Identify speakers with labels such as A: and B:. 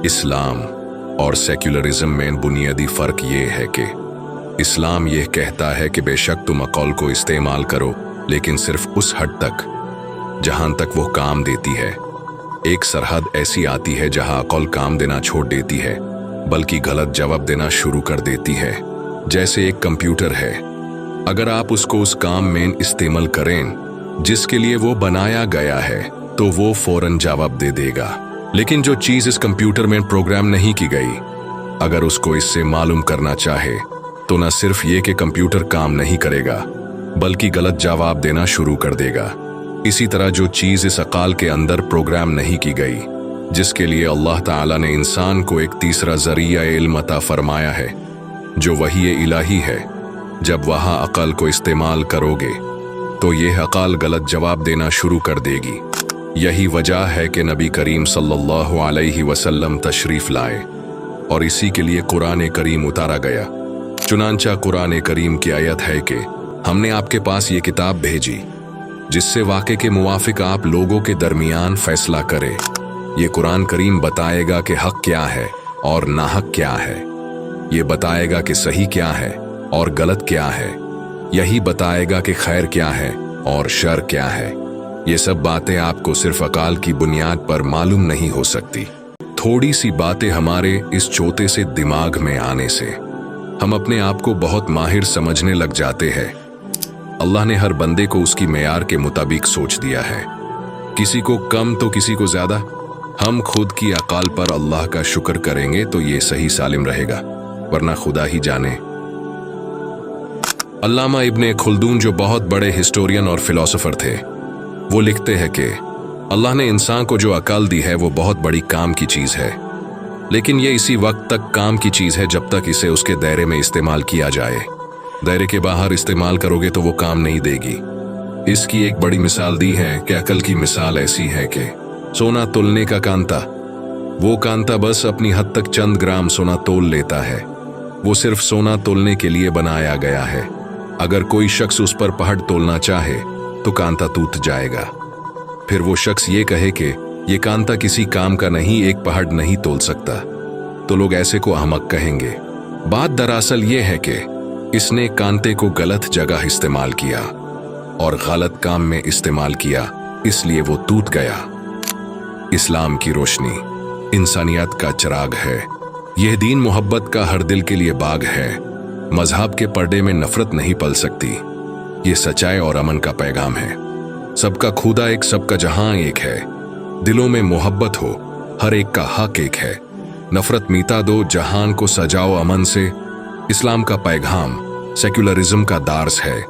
A: इस्लाम और सेक्युलरिज्म में बुनियादी फ़र्क ये है कि इस्लाम यह कहता है कि बेशक तुम अक़ल को इस्तेमाल करो, लेकिन सिर्फ उस हद तक जहां तक वो काम देती है। एक सरहद ऐसी आती है जहां अक़ल काम देना छोड़ देती है, बल्कि गलत जवाब देना शुरू कर देती है। जैसे एक कंप्यूटर है, अगर आप उसको उस काम में इस्तेमाल करें जिसके लिए वो बनाया गया है तो वो फौरन जवाब दे देगा। लेकिन जो चीज़ इस कंप्यूटर में प्रोग्राम नहीं की गई, अगर उसको इससे मालूम करना चाहे तो न सिर्फ ये कि कंप्यूटर काम नहीं करेगा, बल्कि गलत जवाब देना शुरू कर देगा। इसी तरह जो चीज़ इस अक़ल के अंदर प्रोग्राम नहीं की गई, जिसके लिए अल्लाह ताला ने इंसान को एक तीसरा ज़रिया इल्म अता फरमाया है, जो वही इलाही है, जब वहाँ अक़ल को इस्तेमाल करोगे तो यह अक़ल गलत जवाब देना शुरू कर देगी। यही वजह है कि नबी करीम सल्लल्लाहु अलैहि वसल्लम तशरीफ़ लाए और इसी के लिए कुरान करीम उतारा गया। चुनांचा कुरान करीम की आयत है कि हमने आपके पास ये किताब भेजी जिससे वाक़े के मुवाफिक आप लोगों के दरमियान फैसला करें। ये कुरान करीम बताएगा कि हक क्या है और नाहक क्या है, ये बताएगा कि सही क्या है और गलत क्या है, यही बताएगा कि खैर क्या है और शर क्या है। ये सब बातें आपको सिर्फ अक़ल की बुनियाद पर मालूम नहीं हो सकती। थोड़ी सी बातें हमारे इस छोटे से दिमाग में आने से हम अपने आप को बहुत माहिर समझने लग जाते हैं। अल्लाह ने हर बंदे को उसकी मेयार के मुताबिक सोच दिया है, किसी को कम तो किसी को ज्यादा। हम खुद की अक़ल पर अल्लाह का शुक्र करेंगे तो ये सही सालिम रहेगा, वरना खुदा ही जाने। अल्लामा इब्ने खुल्दून जो बहुत बड़े हिस्टोरियन और फिलोसोफर थे, वो लिखते हैं कि अल्लाह ने इंसान को जो अक़ल दी है वो बहुत बड़ी काम की चीज़ है, लेकिन ये इसी वक्त तक काम की चीज़ है जब तक इसे उसके दायरे में इस्तेमाल किया जाए। दायरे के बाहर इस्तेमाल करोगे तो वो काम नहीं देगी। इसकी एक बड़ी मिसाल दी है कि अक़ल की मिसाल ऐसी है कि सोना तोलने का कांता, वो कांता बस अपनी हद तक चंद ग्राम सोना तोल लेता है। वो सिर्फ सोना तोलने के लिए बनाया गया है। अगर कोई शख्स उस पर पहाड़ तोलना चाहे तो कांता टूट जाएगा। फिर वो शख्स ये कहे कि ये कांता किसी काम का नहीं, एक पहाड़ नहीं तोल सकता, तो लोग ऐसे को अहमक कहेंगे। बात दरअसल ये है कि इसने कांते को गलत जगह इस्तेमाल किया और गलत काम में इस्तेमाल किया, इसलिए वो टूट गया। इस्लाम की रोशनी इंसानियत का चिराग है। यह दीन मोहब्बत का हर दिल के लिए बाग है। मजहब के पर्दे में नफरत नहीं पल सकती। ये सच्चाई और अमन का पैगाम है। सबका खुदा एक, सबका जहां एक है। दिलों में मोहब्बत हो, हर एक का हक एक है। नफरत मीटा दो, जहान को सजाओ अमन से। इस्लाम का पैगाम सेक्युलरिज्म का दार्स है।